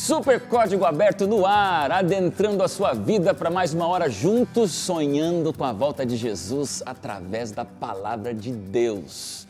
Super Código Aberto no ar, adentrando a sua vida para mais uma hora juntos, sonhando com a volta de Jesus através da Palavra de Deus.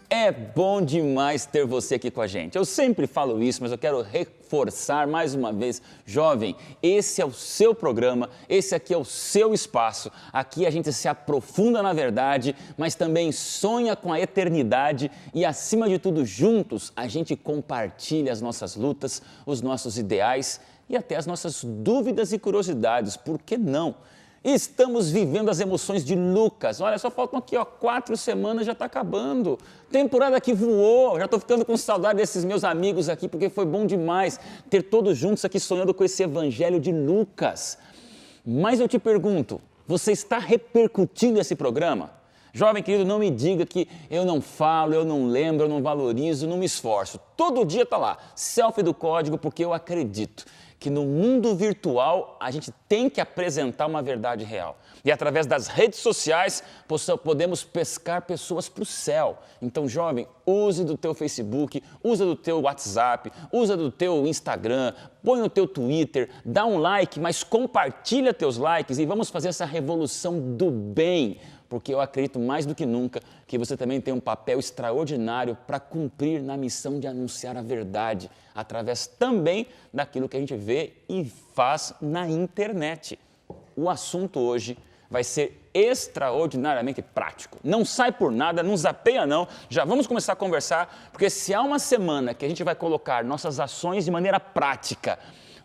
É bom demais ter você aqui com a gente. Eu sempre falo isso, mas eu quero reforçar mais uma vez. Jovem, esse é o seu programa, esse aqui é o seu espaço. Aqui a gente se aprofunda na verdade, mas também sonha com a eternidade e, acima de tudo, juntos a gente compartilha as nossas lutas, os nossos ideais e até as nossas dúvidas e curiosidades. Por que não? Estamos vivendo as emoções de Lucas. Olha, só faltam aqui, 4 semanas, já está acabando. Temporada que voou, já estou ficando com saudade desses meus amigos aqui, porque foi bom demais ter todos juntos aqui sonhando com esse evangelho de Lucas. Mas eu te pergunto, você está repercutindo esse programa? Jovem querido, não me diga que eu não falo, eu não lembro, eu não valorizo, não me esforço. Todo dia está lá, selfie do código, porque eu acredito que no mundo virtual a gente tem que apresentar uma verdade real. E através das redes sociais podemos pescar pessoas para o céu. Então, jovem, use do teu Facebook, usa do teu WhatsApp, usa do teu Instagram, põe no teu Twitter, dá um like, mas compartilha teus likes e vamos fazer essa revolução do bem. Porque eu acredito mais do que nunca que você também tem um papel extraordinário para cumprir na missão de anunciar a verdade, através também daquilo que a gente vê e faz na internet. O assunto hoje vai ser extraordinariamente prático. Não sai por nada, não zapeia não, já vamos começar a conversar, porque se há uma semana que a gente vai colocar nossas ações de maneira prática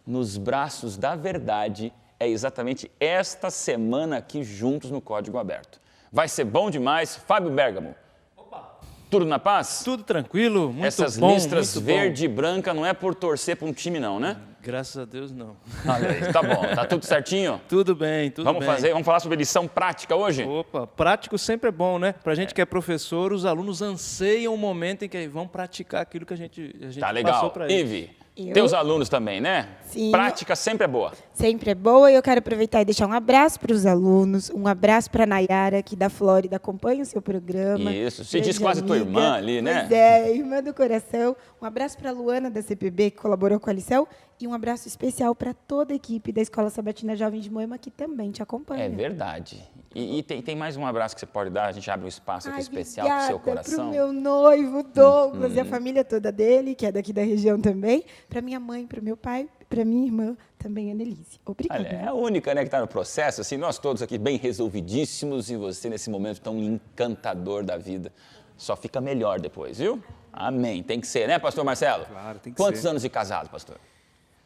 nos braços da verdade, é exatamente esta semana aqui juntos no Código Aberto. Vai ser bom demais. Fábio Bergamo. Opa. Tudo na paz? Tudo tranquilo, muito Essas bom. Essas listras muito verde bom. e branca não é por torcer para um time não, né? Graças a Deus não. Olha aí, tá bom. Tá tudo certinho? Tudo bem, tudo vamos bem. Vamos falar sobre lição prática hoje? Opa, prático sempre é bom, né? Pra gente que é professor, os alunos anseiam o momento em que vão praticar aquilo que a gente tá legal. Passou para eles. Ive, teus alunos também, né? Sim. Prática sempre é boa. Sempre é boa e eu quero aproveitar e deixar um abraço para os alunos, um abraço para a Nayara, aqui da Flórida, acompanha o seu programa. Isso, você diz quase tua irmã ali, né? Pois é, irmã do coração. Um abraço para a Luana, da CPB, que colaborou com a Liceu, e um abraço especial para toda a equipe da Escola Sabatina Jovem de Moema, que também te acompanha. É verdade. E tem mais um abraço que você pode dar, a gente abre um espaço aqui especial para o seu coração. Para o meu noivo, Douglas, e a família toda dele, que é daqui da região também, para minha mãe, para o meu pai, para minha irmã, também, Annelise. Obrigada. Olha, é a única, né, que está no processo, assim, nós todos aqui bem resolvidíssimos e você nesse momento tão encantador da vida. Só fica melhor depois, viu? Amém. Tem que ser, né, pastor Marcelo? Claro, tem que Quantos ser. anos de casado, pastor?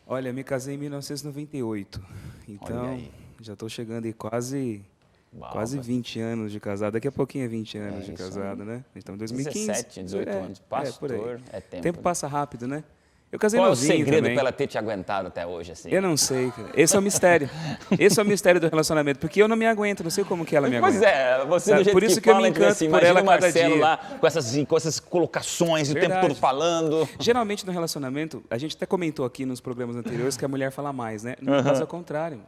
Olha, me casei em 1998, então já estou chegando aí quase 20 anos de casado. Daqui a pouquinho é 20 anos de casado, né? Então, 2015. 17, 18 anos. Pastor, é tempo. tempo. O tempo passa rápido, né? Eu casei Qual é o novinho segredo também. para ela ter te aguentado até hoje, assim? Eu não sei, cara. Esse é o mistério. Esse é o mistério do relacionamento, porque eu não me aguento, não sei como que ela me aguenta. Pois é, você do jeito por isso que que eu fala, me encanto assim, por imagina ela o cada Marcelo dia. lá com essas colocações, o tempo Verdade. todo falando. Geralmente no relacionamento, a gente até comentou aqui nos programas anteriores que a mulher fala mais, né? No caso é o contrário.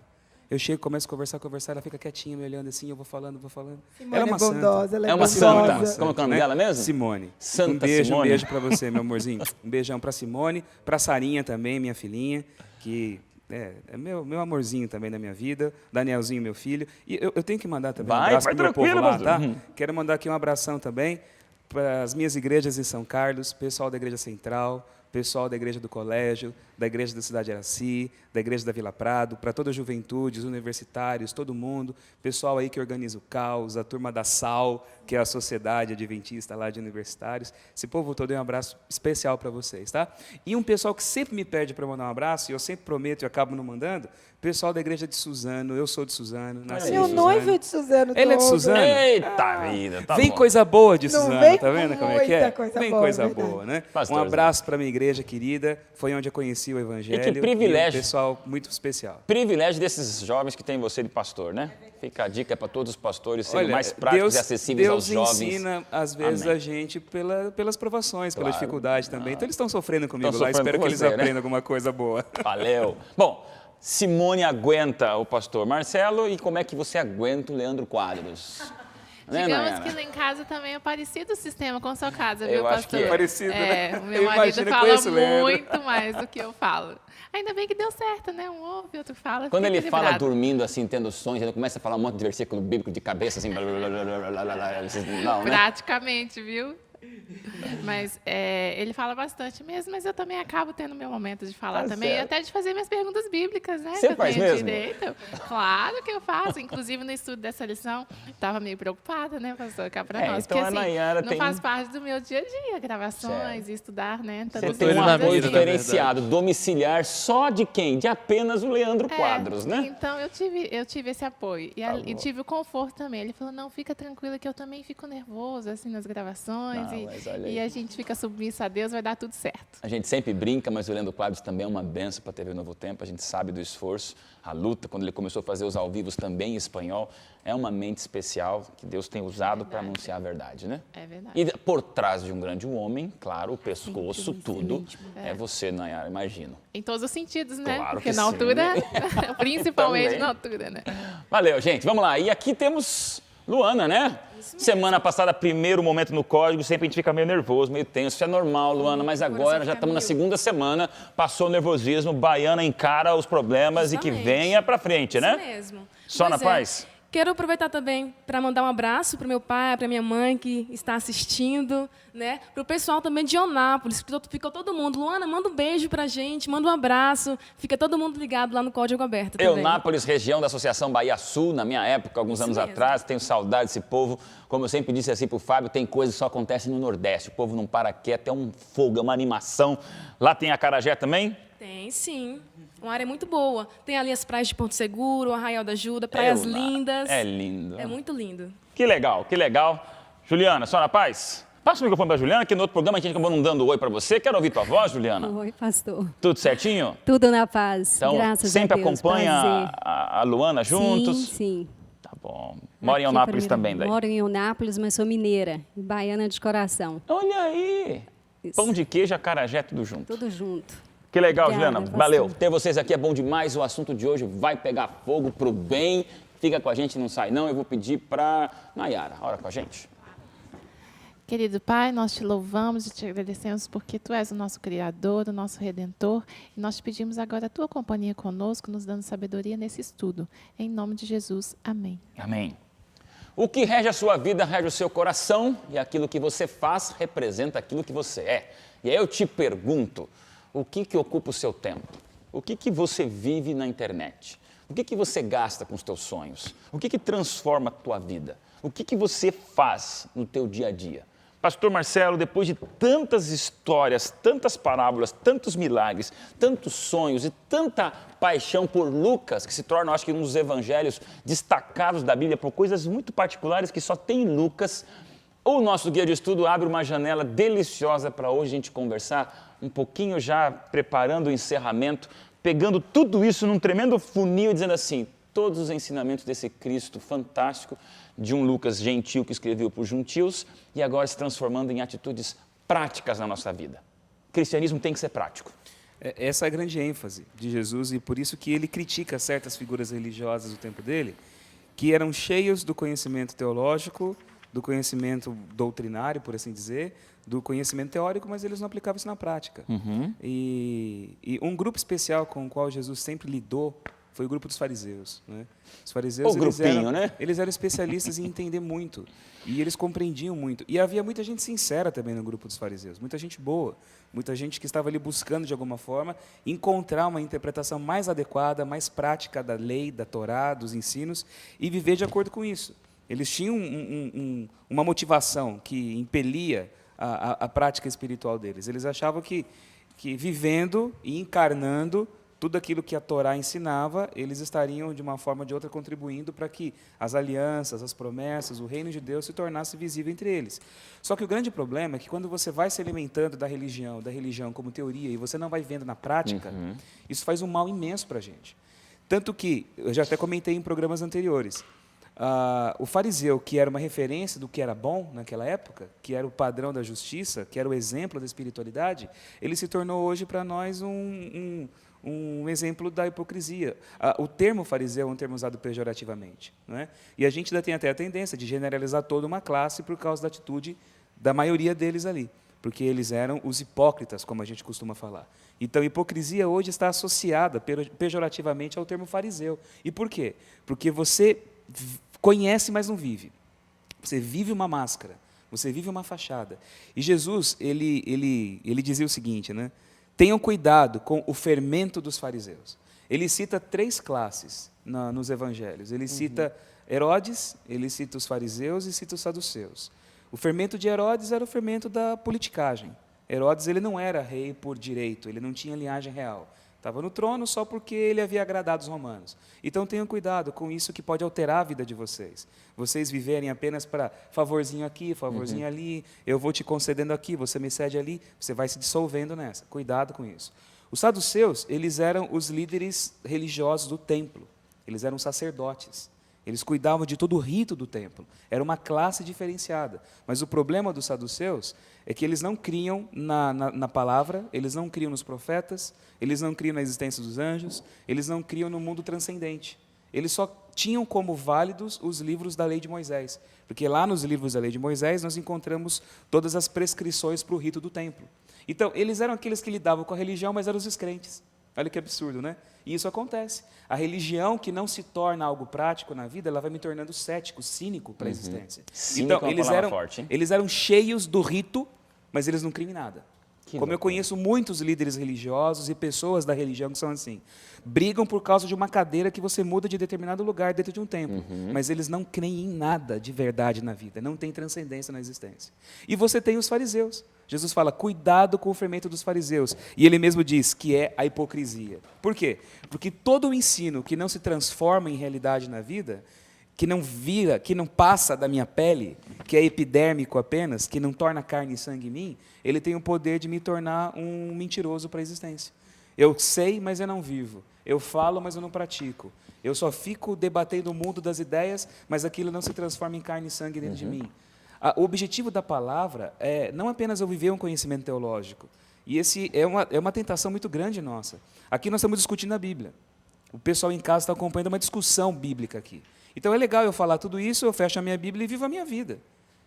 Eu chego, começo a conversar, ela fica quietinha, me olhando assim, eu vou falando. Simone Ela é uma bondosa, santa. ela É uma bondosa. santa. Como é o nome dela mesmo? Simone. Santa um beijo, Simone. Um beijo pra você, meu amorzinho. Um beijão pra Simone, pra Sarinha também, minha filhinha, que é meu amorzinho também da minha vida, Danielzinho, meu filho. E eu tenho que mandar também um abraço pro meu povo lá, tá? Quero mandar aqui um abração também para as minhas igrejas em São Carlos, pessoal da Igreja Central, pessoal da Igreja do Colégio, da Igreja da Cidade de Araci, da Igreja da Vila Prado, para toda a juventude, os universitários, todo mundo, pessoal aí que organiza o Caos, a turma da SAL, que é a Sociedade Adventista lá de Universitários. Esse povo todo, um abraço especial para vocês, tá? E um pessoal que sempre me pede para mandar um abraço, e eu sempre prometo e acabo não mandando, pessoal da Igreja de Suzano, eu sou de Suzano, nasci em Meu Suzano. noivo é de Suzano. Ele é de Douglas. Suzano? Eita vida, tá Vem bom. coisa boa de Não Suzano, vem tá vendo com como é que é? muita coisa Vem boa, coisa é verdade. boa, né? Pastorzinho. Um abraço para minha igreja querida, foi onde eu conheci o Evangelho. E que privilégio. E um pessoal muito especial. Privilégio desses jovens que tem você de pastor, né? Fica a dica para todos os pastores serem mais práticos Deus, e acessíveis aos jovens. Deus ensina, às vezes, Amém. a gente pelas provações, pela Claro. dificuldade também. Então, eles estão sofrendo comigo Estão lá, sofrendo espero com que eles você, né? aprendam alguma coisa boa. Valeu. Bom, Simone aguenta o pastor Marcelo e como é que você aguenta o Leandro Quadros? Né, Digamos Nayara? que lá em casa também é parecido o sistema com a sua casa, viu, Eu acho pastor? que é. Parecido, né? O meu Eu marido imagino, eu fala conheço o Leandro. muito mais do que eu falo. Ainda bem que deu certo, né? Um ouve, outro fala. Quando fica ele fala equilibrado. dormindo, assim, tendo sonhos, ele começa a falar um monte de versículo bíblico de cabeça, assim, blá, blá, blá, blá, blá, blá, blá, vocês- não, né? Praticamente, viu? Mas ele fala bastante mesmo, mas eu também acabo tendo meu momento de falar Tá também, certo. e até de fazer minhas perguntas bíblicas, né? Você que eu faz tenho mesmo? direito. Claro que eu faço. Inclusive, no estudo dessa lição, estava meio preocupada, né, pastor? Cá pra nós. Então Porque, a assim, Nayara não tem- faz parte do meu dia a dia, gravações, Certo. e estudar, né? Você todas tem as um na apoio vida, na diferenciado, domiciliar, só de quem? De apenas o Leandro Quadros, né? Então, eu tive esse apoio. E tive o conforto também. Ele falou, não, fica tranquila que eu também fico nervoso, assim, nas gravações. Não, mas olha E aí. a gente fica submisso a Deus, vai dar tudo certo. A gente sempre brinca, mas o Leandro Quadros também é uma benção para a TV Novo Tempo. A gente sabe do esforço, a luta, quando ele começou a fazer os ao vivos também em espanhol. É uma mente especial que Deus tem usado para anunciar a verdade, né? É verdade. E por trás de um grande homem, claro, o pescoço, Sempre um tudo, excelente é você, Nayara, imagino. Em todos os sentidos, né? Claro Porque que na sim, altura, principalmente Também. na altura, né? Valeu, gente. Vamos lá. E aqui temos Luana, né? Semana passada, primeiro momento no código, sempre a gente fica meio nervoso, meio tenso. Isso é normal, Luana, mas agora já estamos na segunda semana, passou o nervosismo, Baiana encara os problemas e que Justamente. venha pra frente, né? Isso mesmo. Só na Pois é. paz? Quero aproveitar também para mandar um abraço para o meu pai, para minha mãe que está assistindo, né? Para o pessoal também de Onápolis, ficou todo mundo. Luana, manda um beijo para a gente, manda um abraço. Fica todo mundo ligado lá no Código Aberto também. Eunápolis, região da Associação Bahia Sul, na minha época, alguns anos mesmo. atrás, tenho saudade desse povo. Como eu sempre disse assim pro Fábio, tem coisas que só acontecem no Nordeste. O povo não para quieto, é um fogo, é uma animação. Lá tem acarajé também? Tem, sim. Uma área muito boa. Tem ali as praias de Porto Seguro, Arraial da Ajuda, praias lindas. É lindo. É muito lindo. Que legal, que legal. Juliana, só na paz? Passa o microfone para Juliana, que no outro programa a gente acabou não dando oi para você. Quero ouvir tua voz, Juliana. Oi, pastor. Tudo certinho? Tudo na paz. Então, Graças sempre a Deus. acompanha Prazer. a Luana juntos? Sim, sim. Tá bom. Mora em Aqui, Eunápolis primeiro, também, daí? Moro em Eunápolis, mas sou mineira, baiana de coração. Olha aí. Isso. Pão de queijo, acarajé, tudo junto. Tudo junto. Que legal, Obrigada, Juliana. pastor. Valeu. Ter vocês aqui é bom demais. O assunto de hoje vai pegar fogo pro bem. Fica com a gente, não sai não. Eu vou pedir para Nayara. Ora com a gente. Querido Pai, nós te louvamos e te agradecemos porque Tu és o nosso Criador, o nosso Redentor. E nós te pedimos agora a Tua companhia conosco, nos dando sabedoria nesse estudo. Em nome de Jesus. Amém. Amém. O que rege a sua vida rege o seu coração e aquilo que você faz representa aquilo que você é. E aí eu te pergunto, o que ocupa o seu tempo? O que você vive na internet? O que você gasta com os teus sonhos? O que transforma a tua vida? O que você faz no teu dia a dia? Pastor Marcelo, depois de tantas histórias, tantas parábolas, tantos milagres, tantos sonhos e tanta paixão por Lucas, que se torna, acho que, um dos evangelhos destacados da Bíblia por coisas muito particulares que só tem em Lucas, o nosso guia de estudo abre uma janela deliciosa para hoje a gente conversar, um pouquinho já preparando o encerramento, pegando tudo isso num tremendo funil e dizendo assim, todos os ensinamentos desse Cristo fantástico, de um Lucas gentil que escreveu por gentios e agora se transformando em atitudes práticas na nossa vida. O cristianismo tem que ser prático. Essa é a grande ênfase de Jesus e por isso que ele critica certas figuras religiosas do tempo dele, que eram cheios do conhecimento teológico, do conhecimento doutrinário, por assim dizer, do conhecimento teórico, mas eles não aplicavam isso na prática. E um grupo especial com o qual Jesus sempre lidou foi o grupo dos fariseus. Né? Os fariseus, eles eram especialistas em entender muito. E eles compreendiam muito. E havia muita gente sincera também no grupo dos fariseus. Muita gente boa. Muita gente que estava ali buscando, de alguma forma, encontrar uma interpretação mais adequada, mais prática da lei, da Torá, dos ensinos, e viver de acordo com isso. Eles tinham uma motivação que impelia a prática espiritual deles. Eles achavam que vivendo e encarnando tudo aquilo que a Torá ensinava, eles estariam, de uma forma ou de outra, contribuindo para que as alianças, as promessas, o reino de Deus se tornasse visível entre eles. Só que o grande problema é que quando você vai se alimentando da religião como teoria, e você não vai vendo na prática, isso faz um mal imenso para a gente. Tanto que, eu já até comentei em programas anteriores, o fariseu, que era uma referência do que era bom naquela época, que era o padrão da justiça, que era o exemplo da espiritualidade, ele se tornou hoje para nós um um exemplo da hipocrisia. O termo fariseu é um termo usado pejorativamente, não é? E a gente ainda tem até a tendência de generalizar toda uma classe por causa da atitude da maioria deles ali, porque eles eram os hipócritas, como a gente costuma falar. Então, hipocrisia hoje está associada pejorativamente ao termo fariseu. E por quê? Porque você conhece, mas não vive. Você vive uma máscara, você vive uma fachada. E Jesus, ele dizia o seguinte, né? Tenham cuidado com o fermento dos fariseus. Ele cita 3 classes nos evangelhos. Ele cita Herodes, ele cita os fariseus e cita os saduceus. O fermento de Herodes era o fermento da politicagem. Herodes ele não era rei por direito, ele não tinha linhagem real. Estava no trono só porque ele havia agradado os romanos. Então tenham cuidado com isso que pode alterar a vida de vocês. Vocês viverem apenas para favorzinho aqui, favorzinho ali, eu vou te concedendo aqui, você me cede ali, você vai se dissolvendo nessa. Cuidado com isso. Os saduceus, eles eram os líderes religiosos do templo. Eles eram sacerdotes. Eles cuidavam de todo o rito do templo. Era uma classe diferenciada. Mas o problema dos saduceus é que eles não criam na palavra, eles não criam nos profetas, eles não criam na existência dos anjos, eles não criam no mundo transcendente. Eles só tinham como válidos os livros da lei de Moisés. Porque lá nos livros da lei de Moisés nós encontramos todas as prescrições para o rito do templo. Então, eles eram aqueles que lidavam com a religião, mas eram os descrentes. Olha que absurdo, né? E isso acontece. A religião que não se torna algo prático na vida, ela vai me tornando cético, cínico para a existência. Cínico então, é uma palavra forte, hein? eles eram cheios do rito, mas eles não criam em nada. Como eu conheço muitos líderes religiosos e pessoas da religião que são assim. Brigam por causa de uma cadeira que você muda de determinado lugar dentro de um templo. Mas eles não creem em nada de verdade na vida. Não tem transcendência na existência. E você tem os fariseus. Jesus fala, cuidado com o fermento dos fariseus. E ele mesmo diz que é a hipocrisia. Por quê? Porque todo o ensino que não se transforma em realidade na vida, que não vira, que não passa da minha pele, que é epidérmico apenas, que não torna carne e sangue em mim, ele tem o poder de me tornar um mentiroso para a existência. Eu sei, mas eu não vivo. Eu falo, mas eu não pratico. Eu só fico debatendo o mundo das ideias, mas aquilo não se transforma em carne e sangue dentro de mim. O objetivo da palavra é não apenas eu viver um conhecimento teológico. E esse é uma tentação muito grande nossa. Aqui nós estamos discutindo a Bíblia. O pessoal em casa está acompanhando uma discussão bíblica aqui. Então é legal eu falar tudo isso, eu fecho a minha Bíblia e vivo a minha vida.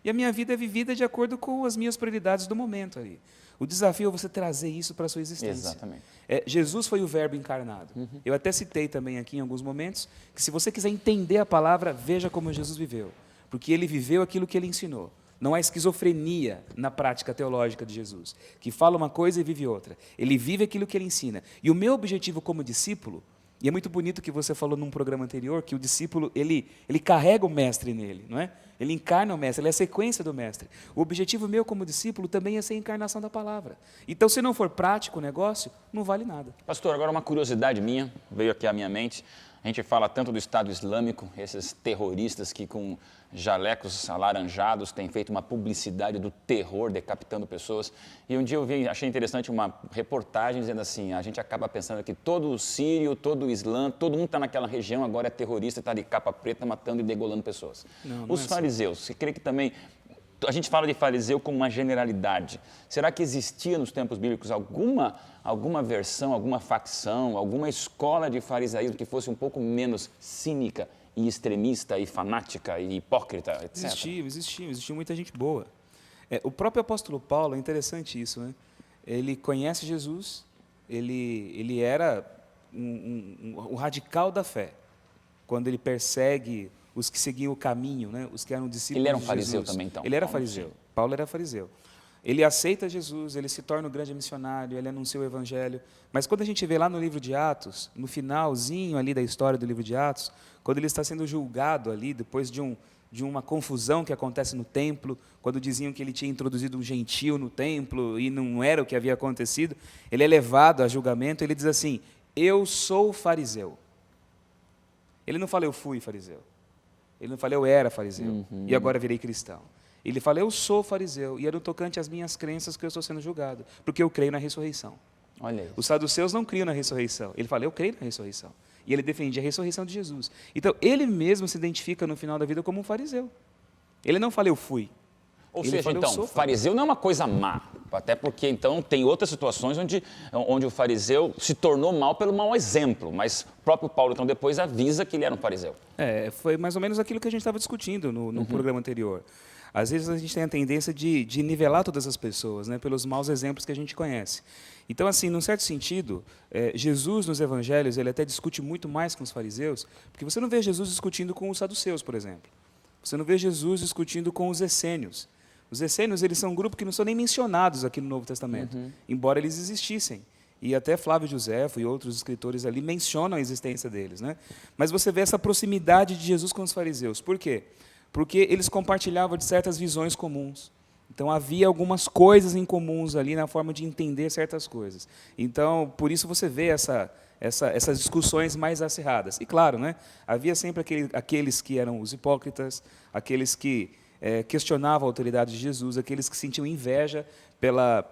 E a minha vida é vivida de acordo com as minhas prioridades do momento ali. O desafio é você trazer isso para a sua existência. Exatamente. Jesus foi o verbo encarnado. Eu até citei também aqui em alguns momentos que se você quiser entender a palavra, veja como Jesus viveu. Porque ele viveu aquilo que ele ensinou. Não há esquizofrenia na prática teológica de Jesus, que fala uma coisa e vive outra. Ele vive aquilo que ele ensina. E o meu objetivo como discípulo, e é muito bonito que você falou num programa anterior, que o discípulo, ele carrega o mestre nele, não é? Ele encarna o mestre, ele é a sequência do mestre. O objetivo meu como discípulo também é ser a encarnação da palavra. Então, se não for prático o negócio, não vale nada. Pastor, agora uma curiosidade minha, veio aqui à minha mente. A gente fala tanto do Estado Islâmico, esses terroristas que com jalecos alaranjados têm feito uma publicidade do terror, decapitando pessoas. E um dia eu achei interessante uma reportagem dizendo assim, a gente acaba pensando que todo o sírio, todo o islã, todo mundo está naquela região, agora é terrorista, está de capa preta, matando e degolando pessoas. Os fariseus, você crê que também... A gente fala de fariseu como uma generalidade. Será que existia nos tempos bíblicos alguma versão, alguma facção, alguma escola de farisaísmo que fosse um pouco menos cínica e extremista e fanática e hipócrita, etc? Existia muita gente boa. O próprio apóstolo Paulo, é interessante isso, né? Ele conhece Jesus, ele era um radical da fé, quando ele persegue os que seguiam o caminho, né? Os que eram discípulos de Jesus. Ele era um fariseu também, então? Ele era fariseu. Paulo era fariseu. Ele aceita Jesus, ele se torna um grande missionário, ele anuncia o evangelho. Mas quando a gente vê lá no livro de Atos, no finalzinho ali da história do livro de Atos, quando ele está sendo julgado ali, depois de uma confusão que acontece no templo, quando diziam que ele tinha introduzido um gentio no templo e não era o que havia acontecido, ele é levado a julgamento, ele diz assim, eu sou fariseu. Ele não fala, eu fui fariseu. Ele não fala, eu era fariseu e agora virei cristão. Ele fala, eu sou fariseu e é no tocante às minhas crenças que eu estou sendo julgado, porque eu creio na ressurreição. Olha isso. Os saduceus não criam na ressurreição. Ele fala, eu creio na ressurreição. E ele defendia a ressurreição de Jesus. Então, ele mesmo se identifica no final da vida como um fariseu. Ele não fala, eu fui. Ou ele seja, fala, então, fariseu não é uma coisa má. Até porque, então, tem outras situações onde o fariseu se tornou mal pelo mau exemplo, mas o próprio Paulo, então, depois avisa que ele era um fariseu. Foi mais ou menos aquilo que a gente estava discutindo no programa anterior. Às vezes a gente tem a tendência de nivelar todas as pessoas, né, pelos maus exemplos que a gente conhece. Então, assim, num certo sentido, Jesus nos evangelhos, ele até discute muito mais com os fariseus, porque você não vê Jesus discutindo com os saduceus, por exemplo. Você não vê Jesus discutindo com os essênios. Os essênios, eles são um grupo que não são nem mencionados aqui no Novo Testamento, embora eles existissem. E até Flávio Josefo e outros escritores ali mencionam a existência deles, né? Mas você vê essa proximidade de Jesus com os fariseus. Por quê? Porque eles compartilhavam de certas visões comuns. Então, havia algumas coisas em comuns ali na forma de entender certas coisas. Então, por isso você vê essas discussões mais acirradas. E, claro, né, havia sempre aqueles que eram os hipócritas, aqueles que questionavam a autoridade de Jesus, aqueles que sentiam inveja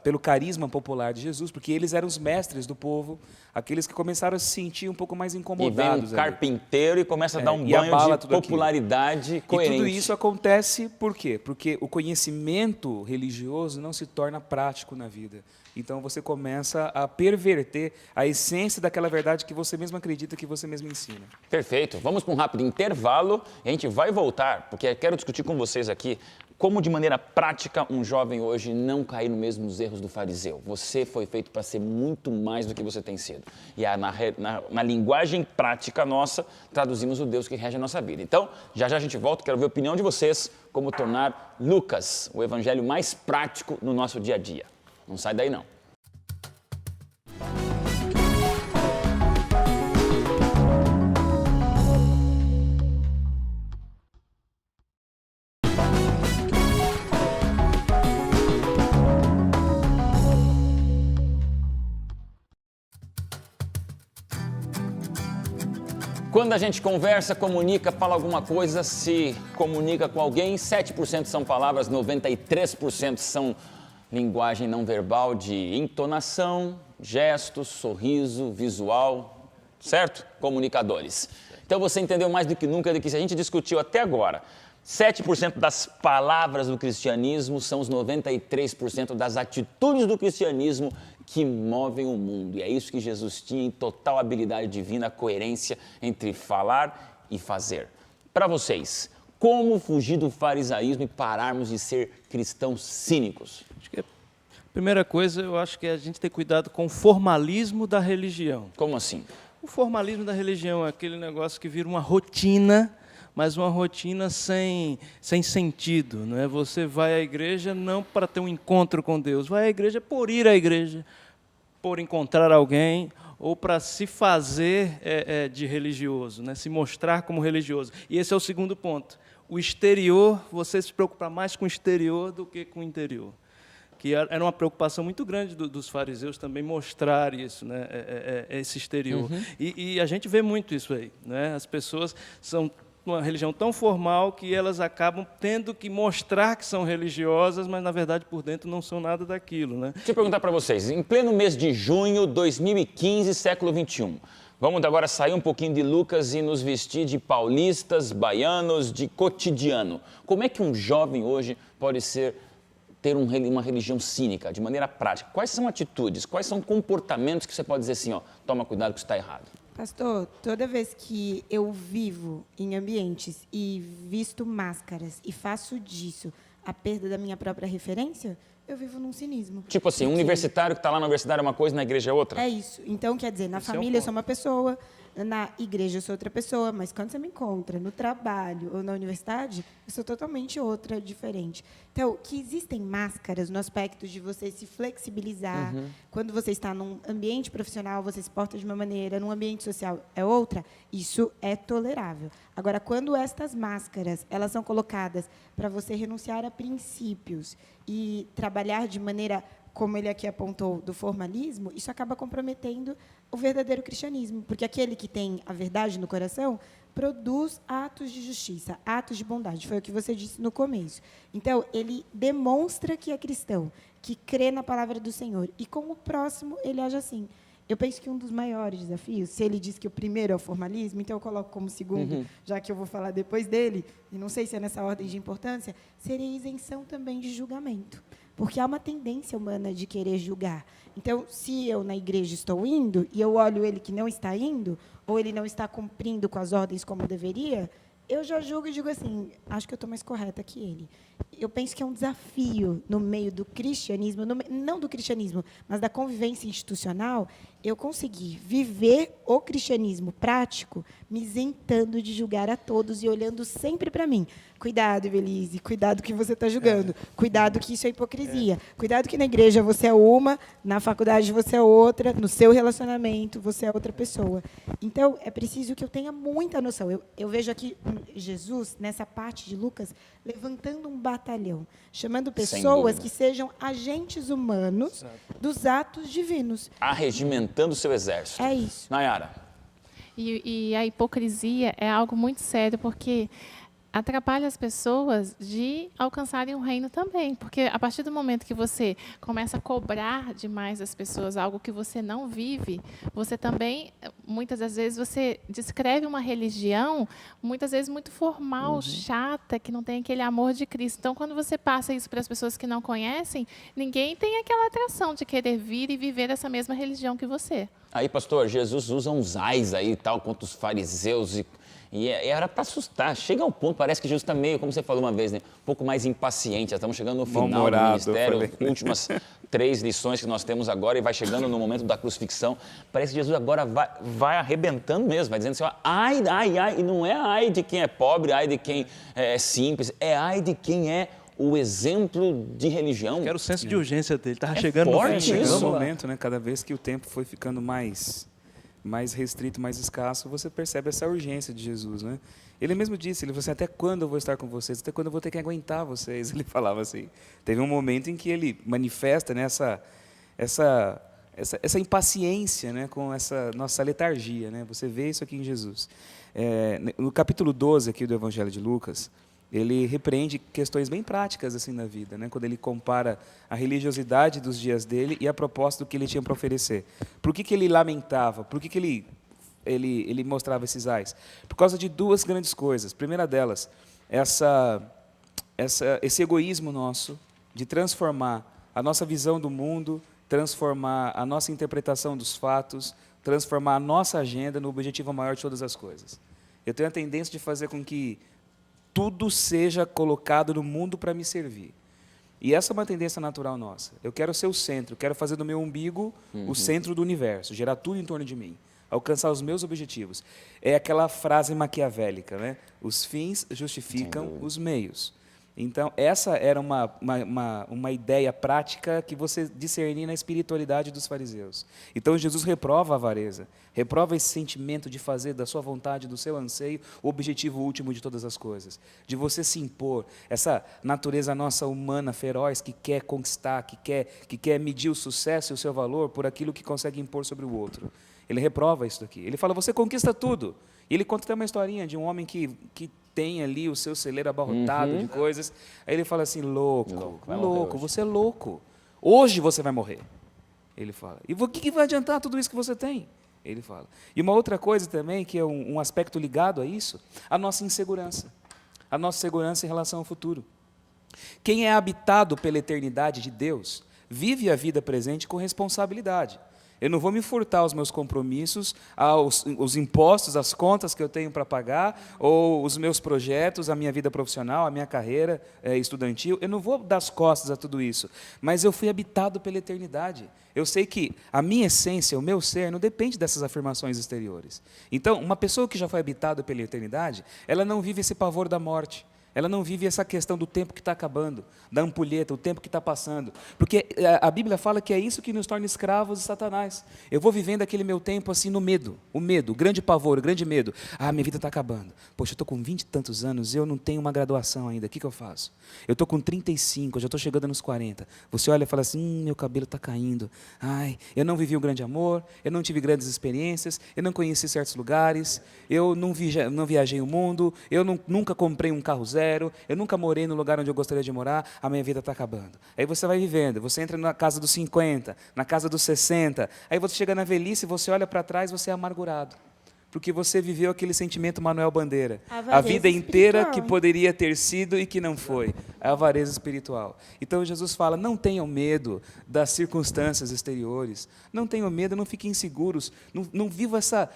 pelo carisma popular de Jesus, porque eles eram os mestres do povo, aqueles que começaram a se sentir um pouco mais incomodados. E vem um carpinteiro e começa a dar um e banho abala de tudo popularidade coerente. E tudo isso acontece por quê? Porque o conhecimento religioso não se torna prático na vida. Então você começa a perverter a essência daquela verdade que você mesmo acredita, que você mesmo ensina. Perfeito. Vamos para um rápido intervalo e a gente vai voltar, porque eu quero discutir com vocês aqui como, de maneira prática, um jovem hoje não cair nos mesmos erros do fariseu. Você foi feito para ser muito mais do que você tem sido. E na linguagem prática nossa, traduzimos o Deus que rege a nossa vida. Então, já a gente volta, quero ver a opinião de vocês, como tornar Lucas o evangelho mais prático no nosso dia a dia. Não sai daí, não. Quando a gente conversa, comunica, fala alguma coisa, se comunica com alguém, 7% são palavras, 93% são linguagem não verbal de entonação, gestos, sorriso, visual, certo? Comunicadores. Então você entendeu mais do que nunca do que a gente discutiu até agora. 7% das palavras do cristianismo são os 93% das atitudes do cristianismo que movem o mundo. E é isso que Jesus tinha em total habilidade divina, coerência entre falar e fazer. Para vocês, como fugir do farisaísmo e pararmos de ser cristãos cínicos? Acho que a primeira coisa, eu acho que é a gente ter cuidado com o formalismo da religião. Como assim? O formalismo da religião é aquele negócio que vira uma rotina, mas uma rotina sem sentido. Não é? Você vai à igreja não para ter um encontro com Deus, vai à igreja por ir à igreja, por encontrar alguém, ou para se fazer de religioso, né? Se mostrar como religioso. E esse é o segundo ponto. O exterior, você se preocupa mais com o exterior do que com o interior. Que era uma preocupação muito grande dos fariseus também mostrar isso, né? Esse exterior. E a gente vê muito isso aí. Né? As pessoas são uma religião tão formal que elas acabam tendo que mostrar que são religiosas, mas, na verdade, por dentro não são nada daquilo. Né? Deixa eu perguntar para vocês, em pleno mês de junho de 2015, século XXI, vamos agora sair um pouquinho de Lucas e nos vestir de paulistas, baianos, de cotidiano. Como é que um jovem hoje pode ter uma religião cínica, de maneira prática? Quais são atitudes, quais são comportamentos que você pode dizer assim, ó, toma cuidado que isso está errado? Pastor, toda vez que eu vivo em ambientes e visto máscaras e faço disso a perda da minha própria referência, eu vivo num cinismo. Tipo assim, um universitário que está lá na universidade é uma coisa, na igreja é outra? É isso. Então, quer dizer, na família eu sou uma pessoa, na igreja eu sou outra pessoa, mas quando você me encontra no trabalho ou na universidade, eu sou totalmente outra, diferente. Então, que existem máscaras no aspecto de você se flexibilizar. Quando você está num ambiente profissional, você se porta de uma maneira, num ambiente social é outra, isso é tolerável. Agora, quando estas máscaras, elas são colocadas para você renunciar a princípios e trabalhar de maneira, como ele aqui apontou, do formalismo, isso acaba comprometendo o verdadeiro cristianismo, porque aquele que tem a verdade no coração produz atos de justiça, atos de bondade, foi o que você disse no começo. Então, ele demonstra que é cristão, que crê na palavra do Senhor, e com o próximo ele age assim. Eu penso que um dos maiores desafios, se ele diz que o primeiro é o formalismo, então eu coloco como segundo, já que eu vou falar depois dele, e não sei se é nessa ordem de importância, seria a isenção também de julgamento. Porque há uma tendência humana de querer julgar. Então, se eu na igreja estou indo e eu olho ele que não está indo, ou ele não está cumprindo com as ordens como deveria, eu já julgo e digo assim, acho que eu estou mais correta que ele. Eu penso que é um desafio no meio do cristianismo, não do cristianismo, mas da convivência institucional, eu conseguir viver o cristianismo prático, me isentando de julgar a todos e olhando sempre para mim. Cuidado, Evelise, cuidado que você está julgando, cuidado que isso é hipocrisia, cuidado que na igreja você é uma, na faculdade você é outra, no seu relacionamento você é outra pessoa. Então, é preciso que eu tenha muita noção. Eu vejo aqui Jesus, nessa parte de Lucas, levantando um batalhão, chamando pessoas que sejam agentes humanos dos atos divinos. Arregimentando o seu exército. É isso. Nayara. E a hipocrisia é algo muito sério, porque atrapalha as pessoas de alcançarem o reino também. Porque a partir do momento que você começa a cobrar demais das pessoas algo que você não vive, você também, muitas das vezes, você descreve uma religião, muitas vezes muito formal, chata, que não tem aquele amor de Cristo. Então, quando você passa isso para as pessoas que não conhecem, ninguém tem aquela atração de querer vir e viver essa mesma religião que você. Aí, pastor, Jesus usa uns ais aí, tal, contra os fariseus e era para assustar. Chega ao ponto, parece que Jesus está meio, como você falou uma vez, né, um pouco mais impaciente. Já estamos chegando no final do ministério, últimas 3 lições que nós temos agora e vai chegando no momento da crucifixão. Parece que Jesus agora vai arrebentando mesmo, vai dizendo assim, ó, ai, e não é ai de quem é pobre, ai de quem é simples, é ai de quem é o exemplo de religião. Quero o senso de urgência dele. Estava chegando no fim. Chegando um momento, né, cada vez que o tempo foi ficando mais restrito, mais escasso, você percebe essa urgência de Jesus, né? Ele mesmo disse, ele falou assim, até quando eu vou estar com vocês? Até quando eu vou ter que aguentar vocês? Ele falava assim. Teve um momento em que ele manifesta, né, essa impaciência, né, com essa nossa letargia, né? Você vê isso aqui em Jesus. No capítulo 12 aqui do Evangelho de Lucas, ele repreende questões bem práticas assim na vida, né? Quando ele compara a religiosidade dos dias dele e a proposta do que ele tinha para oferecer. Por que ele lamentava? Por que ele mostrava esses ais? Por causa de 2 grandes coisas. Primeira delas, esse egoísmo nosso de transformar a nossa visão do mundo, transformar a nossa interpretação dos fatos, transformar a nossa agenda no objetivo maior de todas as coisas. Eu tenho a tendência de fazer com que tudo seja colocado no mundo para me servir. E essa é uma tendência natural nossa. Eu quero ser o centro, quero fazer do meu umbigo o centro do universo, gerar tudo em torno de mim, alcançar os meus objetivos. É aquela frase maquiavélica, né? Os fins justificam os meios. Então, essa era uma ideia prática que você discernia na espiritualidade dos fariseus. Então, Jesus reprova a avareza, reprova esse sentimento de fazer da sua vontade, do seu anseio, o objetivo último de todas as coisas. De você se impor, essa natureza nossa humana, feroz, que quer conquistar, que quer medir o sucesso e o seu valor por aquilo que consegue impor sobre o outro. Ele reprova isso daqui. Ele fala, você conquista tudo. E ele conta até uma historinha de um homem que tem ali o seu celeiro abarrotado de coisas. Aí ele fala assim, louco, você é louco. Hoje você vai morrer. Ele fala. E o que vai adiantar tudo isso que você tem? Ele fala. E uma outra coisa também, que é um aspecto ligado a isso, a nossa insegurança. A nossa segurança em relação ao futuro. Quem é habitado pela eternidade de Deus, vive a vida presente com responsabilidade. Eu não vou me furtar aos meus compromissos, os impostos, as contas que eu tenho para pagar, ou os meus projetos, a minha vida profissional, a minha carreira estudantil. Eu não vou dar as costas a tudo isso. Mas eu fui habitado pela eternidade. Eu sei que a minha essência, o meu ser, não depende dessas afirmações exteriores. Então, uma pessoa que já foi habitada pela eternidade, ela não vive esse pavor da morte. Ela não vive essa questão do tempo que está acabando, da ampulheta, o tempo que está passando. Porque a Bíblia fala que é isso que nos torna escravos de Satanás. Eu vou vivendo aquele meu tempo assim no medo, o grande pavor, o grande medo. Minha vida está acabando. Poxa, eu estou com 20 e tantos anos, eu não tenho uma graduação ainda, o que eu faço? Eu estou com 35, eu já estou chegando nos 40. Você olha e fala assim, meu cabelo está caindo. Eu não vivi um grande amor, eu não tive grandes experiências, eu não conheci certos lugares, eu não viajei o mundo, eu nunca comprei um carro zero, eu nunca morei no lugar onde eu gostaria de morar, a minha vida está acabando. Aí você vai vivendo, você entra na casa dos 50, na casa dos 60, aí você chega na velhice, você olha para trás, você é amargurado. Porque você viveu aquele sentimento Manuel Bandeira. A Avareza vida inteira espiritual, que hein? poderia ter sido e que não foi. A avareza espiritual. Então Jesus fala, não tenham medo das circunstâncias exteriores. Não tenham medo, não fiquem inseguros. Não vivam essa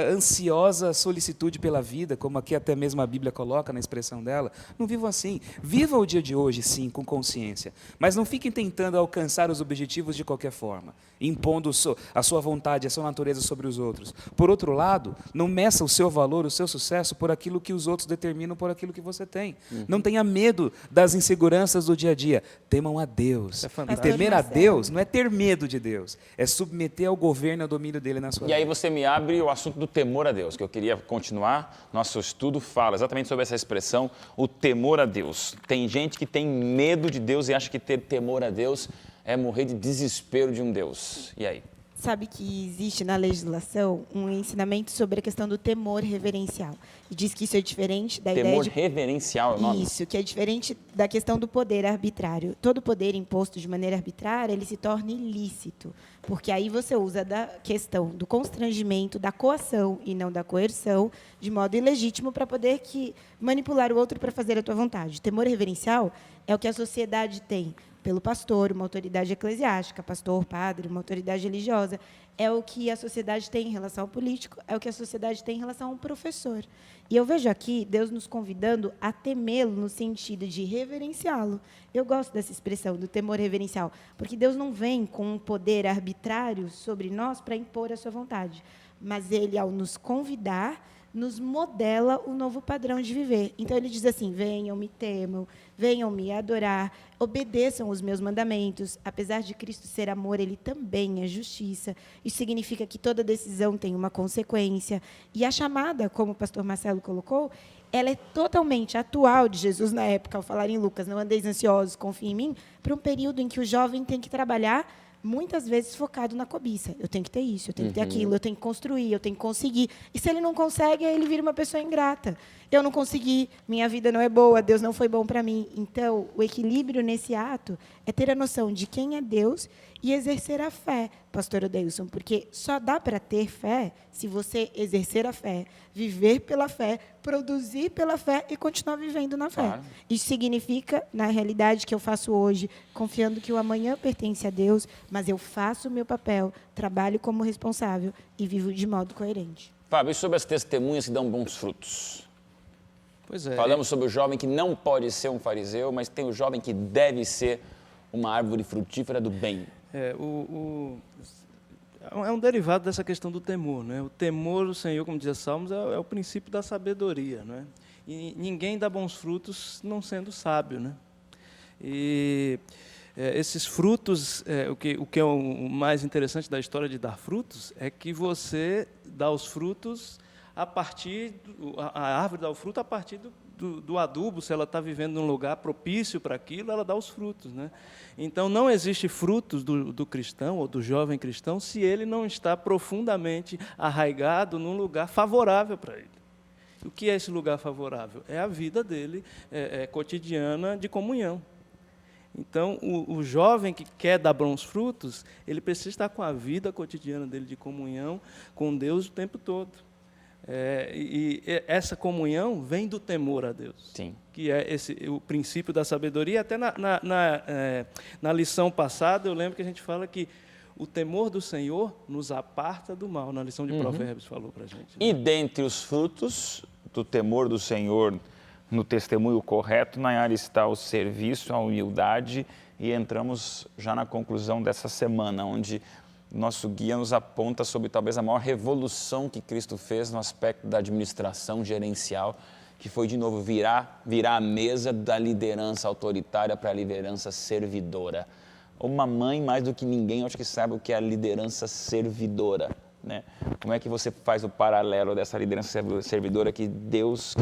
ansiosa solicitude pela vida, como aqui até mesmo a Bíblia coloca na expressão dela. Não vivam assim. Vivam o dia de hoje, sim, com consciência. Mas não fiquem tentando alcançar os objetivos de qualquer forma, impondo a sua vontade, a sua natureza sobre os outros. Por outro lado, não meça o seu valor, o seu sucesso por aquilo que os outros determinam, por aquilo que você tem. Não tenha medo das inseguranças do dia a dia. Temam a Deus. Isso é E fantástico. temer a Deus não é ter medo de Deus, é submeter ao governo e ao domínio dele na sua E aí vida. você me abre o assunto do temor a Deus, que eu queria continuar. Nosso estudo fala exatamente sobre essa expressão, o temor a Deus. Tem gente que tem medo de Deus e acha que ter temor a Deus é morrer de desespero de um Deus. E aí? Sabe que existe na legislação um ensinamento sobre a questão do temor reverencial. E diz que isso é diferente da ideia Temor de... reverencial é o nome? Isso, que é diferente da questão do poder arbitrário. Todo poder imposto de maneira arbitrária, ele se torna ilícito, porque aí você usa da questão do constrangimento, da coação e não da coerção, de modo ilegítimo para poder manipular o outro para fazer a tua vontade. Temor reverencial é o que a sociedade tem pelo pastor, uma autoridade eclesiástica, pastor, padre, uma autoridade religiosa, é o que a sociedade tem em relação ao político, é o que a sociedade tem em relação ao professor. E eu vejo aqui Deus nos convidando a temê-lo no sentido de reverenciá-lo. Eu gosto dessa expressão, do temor reverencial, porque Deus não vem com um poder arbitrário sobre nós para impor a sua vontade, mas Ele, ao nos convidar, nos modela o novo padrão de viver. Então, ele diz assim, venham, me temam, venham me adorar, obedeçam os meus mandamentos. Apesar de Cristo ser amor, ele também é justiça. Isso significa que toda decisão tem uma consequência. E a chamada, como o pastor Marcelo colocou, ela é totalmente atual de Jesus na época, ao falar em Lucas, não andeis ansiosos, confiem em mim, para um período em que o jovem tem que trabalhar muitas vezes focado na cobiça. Eu tenho que ter isso, eu tenho que ter aquilo, eu tenho que construir, eu tenho que conseguir. E se ele não consegue, aí ele vira uma pessoa ingrata. Eu não consegui, minha vida não é boa, Deus não foi bom para mim. Então, o equilíbrio nesse ato é ter a noção de quem é Deus e exercer a fé, pastor Odeilson, porque só dá para ter fé se você exercer a fé, viver pela fé, produzir pela fé e continuar vivendo na fé. Claro. Isso significa, na realidade que eu faço hoje, confiando que o amanhã pertence a Deus, mas eu faço o meu papel, trabalho como responsável e vivo de modo coerente. Fábio, e sobre as testemunhas que dão bons frutos? Pois é. Falamos sobre o jovem que não pode ser um fariseu, mas tem o jovem que deve ser uma árvore frutífera do bem. É um derivado dessa questão do temor, né? O temor do Senhor, como diz Salmos, é o princípio da sabedoria, né? E ninguém dá bons frutos não sendo sábio, né? E esses frutos, o que é o mais interessante da história de dar frutos é que você dá os frutos a partir a árvore dá o fruto a partir do adubo. Se ela está vivendo num lugar propício para aquilo, ela dá os frutos, né? Então, não existe frutos do cristão ou do jovem cristão se ele não está profundamente arraigado num lugar favorável para ele. O que é esse lugar favorável? É a vida dele cotidiana de comunhão. Então, o jovem que quer dar bons frutos, ele precisa estar com a vida cotidiana dele de comunhão com Deus o tempo todo. E essa comunhão vem do temor a Deus. Sim. Que é o princípio da sabedoria. Até na lição passada, eu lembro que a gente fala que o temor do Senhor nos aparta do mal. Na lição de Provérbios falou para a gente. Né? E dentre os frutos do temor do Senhor, no testemunho correto, Nayara, está o serviço, a humildade, e entramos já na conclusão dessa semana, onde nosso guia nos aponta sobre talvez a maior revolução que Cristo fez no aspecto da administração gerencial, que foi, de novo, virar a mesa da liderança autoritária para a liderança servidora. Uma mãe, mais do que ninguém, acho que sabe o que é a liderança servidora, né? Como é que você faz o paralelo dessa liderança servidora que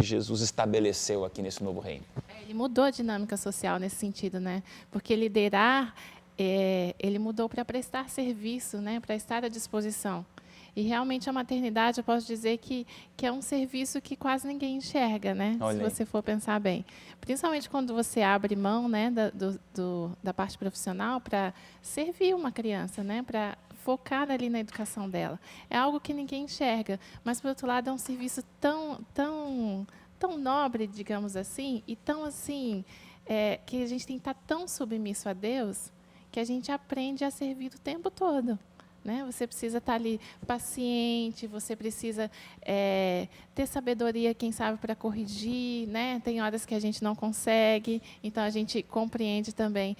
Jesus estabeleceu aqui nesse novo reino? Ele mudou a dinâmica social nesse sentido, né? Porque liderar, ele mudou para prestar serviço, né? Para estar à disposição. E realmente a maternidade, eu posso dizer que é um serviço que quase ninguém enxerga, né? Olha aí. Se você for pensar bem. Principalmente quando você abre mão, né, da parte profissional para servir uma criança, né? Para focar ali na educação dela. É algo que ninguém enxerga, mas, por outro lado, é um serviço tão nobre, digamos assim, e tão assim, que a gente tem que estar tão submisso a Deus, que a gente aprende a servir o tempo todo. Né? Você precisa estar ali paciente, você precisa ter sabedoria, quem sabe, para corrigir. Né? Tem horas que a gente não consegue, então a gente compreende também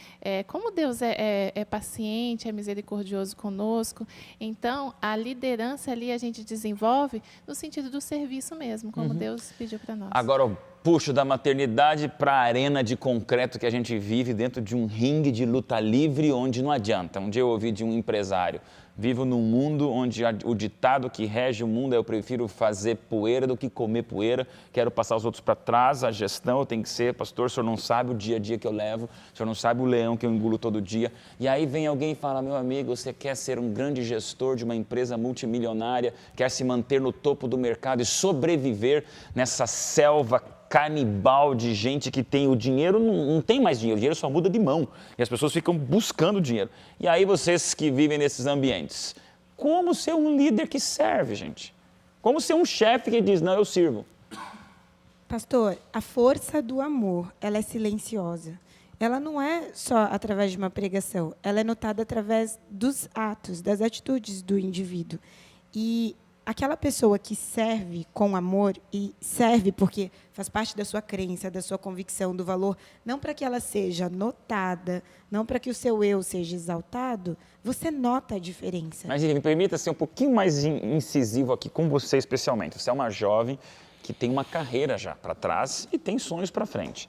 como Deus é paciente, é misericordioso conosco. Então, a liderança ali a gente desenvolve no sentido do serviço mesmo, como Deus pediu para nós. Agora, eu puxo da maternidade para a arena de concreto que a gente vive dentro de um ringue de luta livre, onde não adianta. Um dia eu ouvi de um empresário: vivo num mundo onde o ditado que rege o mundo é: eu prefiro fazer poeira do que comer poeira, quero passar os outros para trás, a gestão tem que ser, pastor, o senhor não sabe o dia a dia que eu levo, o senhor não sabe o leão que eu engulo todo dia. E aí vem alguém e fala: meu amigo, você quer ser um grande gestor de uma empresa multimilionária, quer se manter no topo do mercado e sobreviver nessa selva canibal de gente que tem o dinheiro, não tem mais dinheiro, o dinheiro só muda de mão e as pessoas ficam buscando dinheiro. E aí vocês que vivem nesses ambientes, como ser um líder que serve, gente? Como ser um chefe que diz: não, eu sirvo? Pastor, a força do amor, ela é silenciosa. Ela não é só através de uma pregação, ela é notada através dos atos, das atitudes do indivíduo. E aquela pessoa que serve com amor, e serve porque faz parte da sua crença, da sua convicção, do valor, não para que ela seja notada, não para que o seu eu seja exaltado, você nota a diferença. Mas me permita ser um pouquinho mais incisivo aqui com você especialmente. Você é uma jovem que tem uma carreira já para trás e tem sonhos para frente.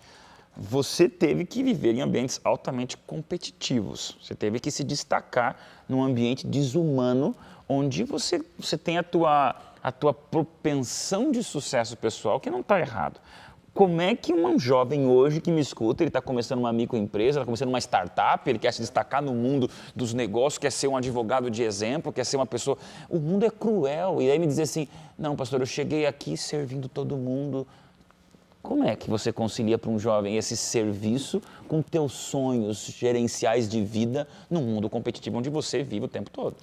Você teve que viver em ambientes altamente competitivos. Você teve que se destacar num ambiente desumano, onde você tem a tua propensão de sucesso pessoal, que não está errado. Como é que um jovem hoje que me escuta, ele está começando uma microempresa, está começando uma startup, ele quer se destacar no mundo dos negócios, quer ser um advogado de exemplo, quer ser uma pessoa... O mundo é cruel. E aí me dizer assim: não, pastor, eu cheguei aqui servindo todo mundo. Como é que você concilia para um jovem esse serviço com teus sonhos gerenciais de vida num mundo competitivo onde você vive o tempo todo?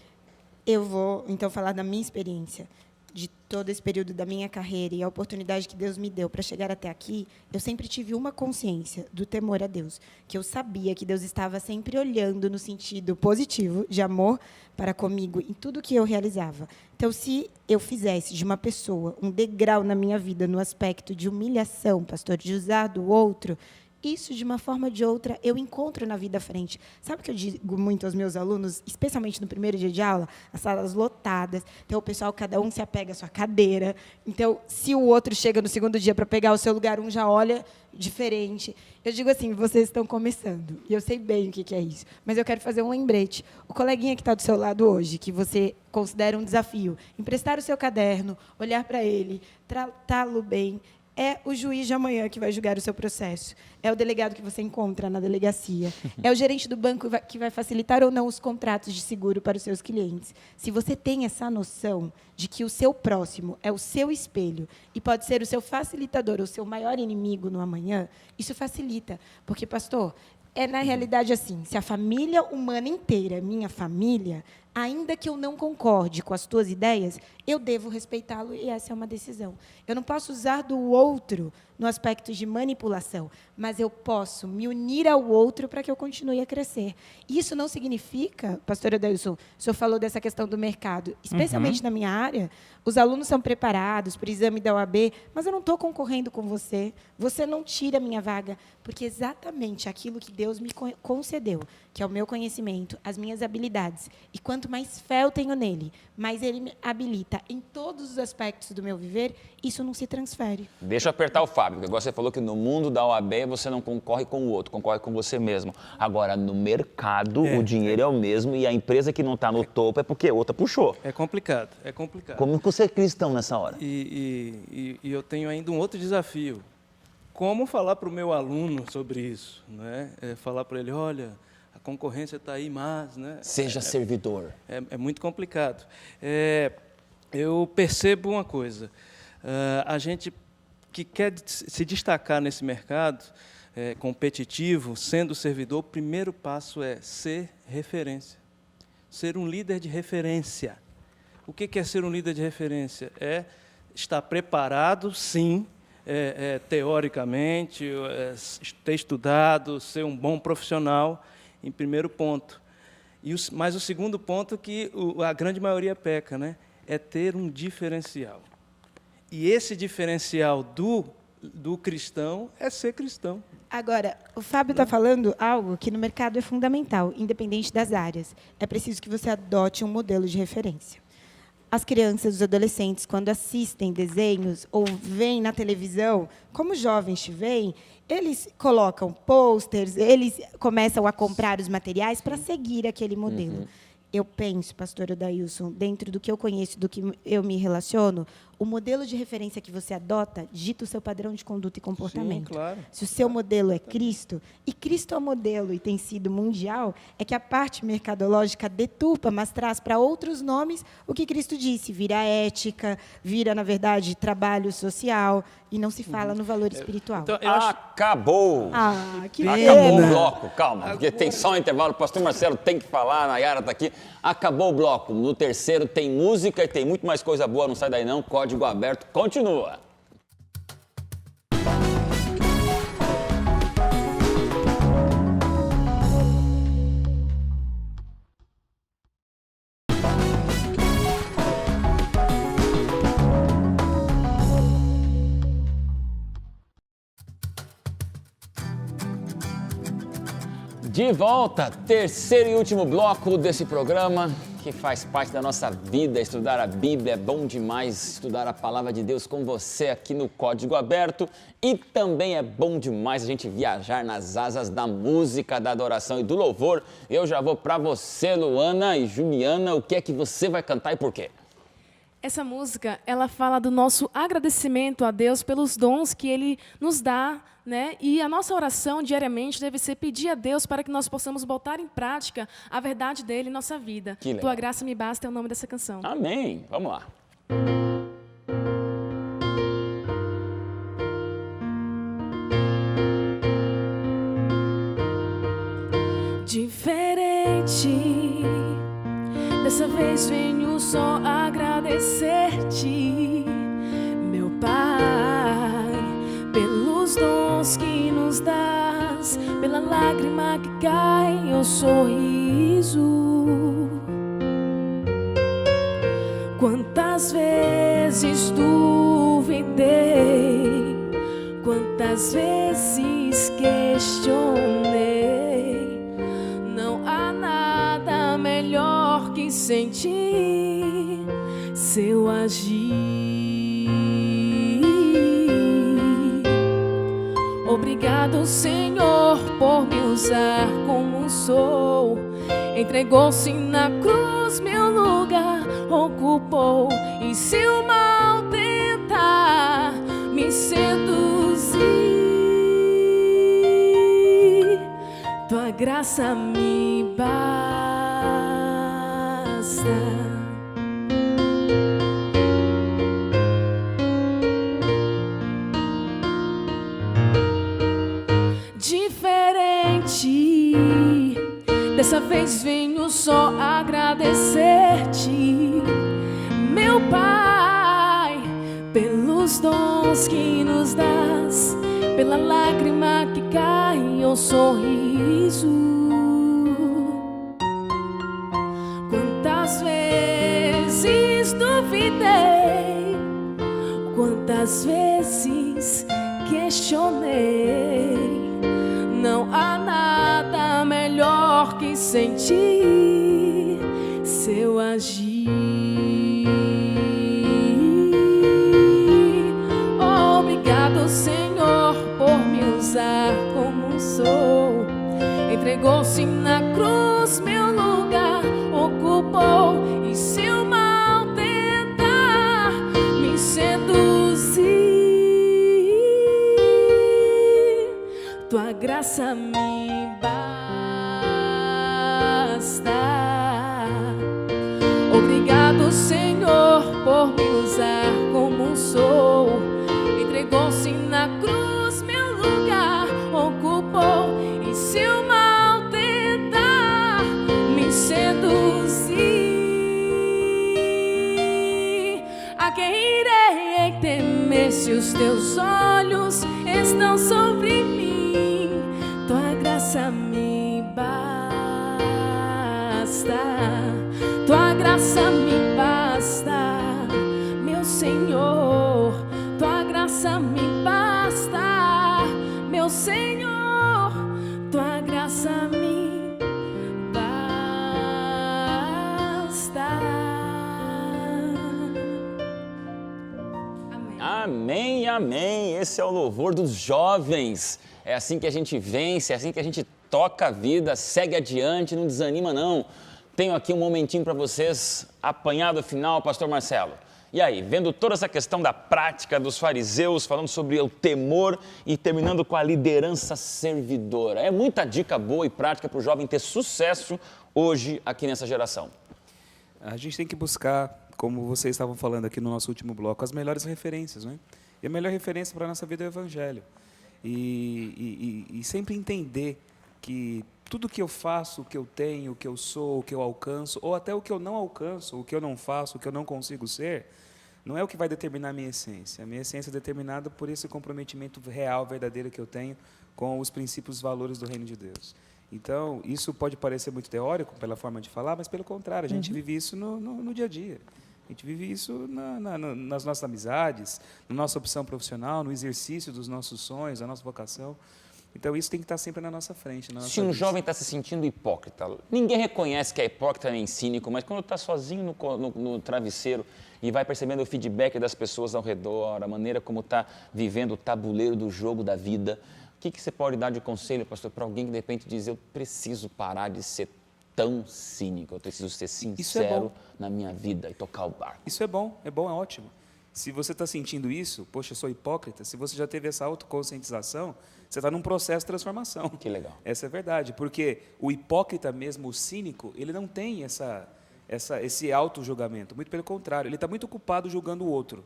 Eu vou, então, falar da minha experiência, de todo esse período da minha carreira e a oportunidade que Deus me deu para chegar até aqui. Eu sempre tive uma consciência do temor a Deus, que eu sabia que Deus estava sempre olhando no sentido positivo, de amor para comigo, em tudo que eu realizava. Então, se eu fizesse de uma pessoa um degrau na minha vida, no aspecto de humilhação, pastor, de usar do outro, isso, de uma forma ou de outra, eu encontro na vida à frente. Sabe o que eu digo muito aos meus alunos, especialmente no primeiro dia de aula? As salas lotadas, então o pessoal, cada um se apega à sua cadeira. Então, se o outro chega no segundo dia para pegar o seu lugar, um já olha diferente. Eu digo assim: vocês estão começando, e eu sei bem o que é isso, mas eu quero fazer um lembrete. O coleguinha que está do seu lado hoje, que você considera um desafio, emprestar o seu caderno, olhar para ele, tratá-lo bem, é o juiz de amanhã que vai julgar o seu processo. É o delegado que você encontra na delegacia. É o gerente do banco que vai facilitar ou não os contratos de seguro para os seus clientes. Se você tem essa noção de que o seu próximo é o seu espelho e pode ser o seu facilitador, o seu maior inimigo no amanhã, isso facilita. Porque, pastor, é na realidade assim: se a família humana inteira é minha família, ainda que eu não concorde com as tuas ideias, eu devo respeitá-lo, e essa é uma decisão. Eu não posso usar do outro no aspecto de manipulação, mas eu posso me unir ao outro para que eu continue a crescer. Isso não significa, pastor Adelson, o senhor falou dessa questão do mercado, especialmente na minha área, os alunos são preparados para o exame da OAB, mas eu não estou concorrendo com você, você não tira a minha vaga, porque exatamente aquilo que Deus me concedeu, que é o meu conhecimento, as minhas habilidades, e quanto mais fé eu tenho nele, mais ele me habilita em todos os aspectos do meu viver, isso não se transfere. Deixa eu apertar o Fábio, porque agora você falou que no mundo da OAB você não concorre com o outro, concorre com você mesmo. Agora, no mercado, o dinheiro é o mesmo e a empresa que não está no topo é porque a outra puxou. É complicado, é complicado. Como você é cristão nessa hora? E eu tenho ainda um outro desafio. Como falar para o meu aluno sobre isso? Né? Falar para ele: olha, a concorrência está aí, mas... Né? Seja servidor. É muito complicado. Eu percebo uma coisa. A gente que quer se destacar nesse mercado competitivo, sendo servidor, o primeiro passo é ser referência. ser um líder de referência. O que é ser um líder de referência? É estar preparado, sim, teoricamente, ter estudado, ser um bom profissional, em primeiro ponto. Mas o segundo ponto que a grande maioria peca, né? É ter um diferencial. E esse diferencial do cristão é ser cristão. Agora, o Fábio está falando algo que no mercado é fundamental, independente das áreas. É preciso que você adote um modelo de referência. As crianças, os adolescentes, quando assistem desenhos ou veem na televisão, como os jovens te veem, eles colocam posters, eles começam a comprar os materiais para seguir aquele modelo. Eu penso, pastor Odailson, dentro do que eu conheço, do que eu me relaciono, o modelo de referência que você adota dita o seu padrão de conduta e comportamento. Sim, claro. Se o seu modelo é Cristo, e Cristo é o modelo e tem sido mundial, é que a parte mercadológica deturpa, mas traz para outros nomes o que Cristo disse. Vira ética, vira, na verdade, trabalho social, e não se fala no valor espiritual. Então, Acabou! Que Acabou pena. o bloco, calma, porque tem só um intervalo. O pastor Marcelo tem que falar, a Nayara está aqui. Acabou o bloco. No terceiro tem música e tem muito mais coisa boa. Não sai daí não. Código aberto continua. De volta, terceiro e último bloco desse programa, que faz parte da nossa vida. Estudar a Bíblia é bom demais, estudar a Palavra de Deus com você aqui no Código Aberto. E também é bom demais a gente viajar nas asas da música, da adoração e do louvor. Eu já vou para você, Luana e Juliana, o que é que você vai cantar e por quê? Essa música, ela fala do nosso agradecimento a Deus pelos dons que Ele nos dá, né? E a nossa oração diariamente deve ser pedir a Deus para que nós possamos botar em prática a verdade dele em nossa vida. Que legal. Tua graça me basta é o nome dessa canção. Amém. Vamos lá. Diferente, dessa vez venho só agradecer-te, meu Pai, pelos dons que nos dás, pela lágrima que cai em um sorriso. Quantas vezes duvidei, quantas vezes questionei, não há nada melhor que sentir seu agir. Obrigado, Senhor, por me usar como sou. Entregou-se na cruz, meu lugar ocupou. E se o mal tentar me seduzir, tua graça me basta. Diferente, dessa vez venho só agradecer-te, meu Pai, pelos dons que nos dás, pela lágrima que cai em um sorriso. Quantas vezes duvidei, quantas vezes questionei, não há nada melhor que sentir seu agir. Obrigado, Senhor, por me usar como sou. Entregou-se na cruz, meu lugar ocupou. E se o mal tentar me seduzir, tua graça me basta. Obrigado, Senhor, por me usar como sou. Entregou-se na cruz, meu lugar ocupou. E se o mal tentar me seduzir, teus olhos estão sobre mim, tua graça me basta, tua graça me basta, meu Senhor, tua graça me basta, meu Senhor, tua graça me basta. Amém, amém. Esse é o louvor dos jovens. É assim que a gente vence, é assim que a gente toca a vida, segue adiante, não desanima não. Tenho aqui um momentinho para vocês, apanhado final, pastor Marcelo. E aí, vendo toda essa questão da prática dos fariseus, falando sobre o temor e terminando com a liderança servidora. É muita dica boa e prática para o jovem ter sucesso hoje aqui nessa geração. A gente tem que buscar, como vocês estavam falando aqui no nosso último bloco, as melhores referências, né? E a melhor referência para a nossa vida é o Evangelho. E sempre entender que tudo que eu faço, o que eu tenho, o que eu sou, o que eu alcanço, ou até o que eu não alcanço, o que eu não faço, o que eu não consigo ser, não é o que vai determinar a minha essência. A minha essência é determinada por esse comprometimento real, verdadeiro que eu tenho com os princípios e valores do Reino de Deus. Então, isso pode parecer muito teórico pela forma de falar, mas pelo contrário, a gente vive isso no dia a dia. A gente vive isso nas nossas amizades, na nossa opção profissional, no exercício dos nossos sonhos, da nossa vocação. Então, isso tem que estar sempre na nossa frente. Se um jovem está se sentindo hipócrita, ninguém reconhece que é hipócrita nem cínico, mas quando está sozinho no travesseiro e vai percebendo o feedback das pessoas ao redor, a maneira como está vivendo o tabuleiro do jogo da vida, o que você pode dar de conselho, pastor, para alguém que de repente diz, eu preciso parar de ser tão cínico, eu preciso ser sincero na minha vida e tocar o barco? Isso é bom, é ótimo. Se você está sentindo isso, poxa, eu sou hipócrita, se você já teve essa autoconscientização, você está num processo de transformação. Que legal. Essa é a verdade, porque o hipócrita mesmo, o cínico, ele não tem esse auto-julgamento, muito pelo contrário, ele está muito ocupado julgando o outro.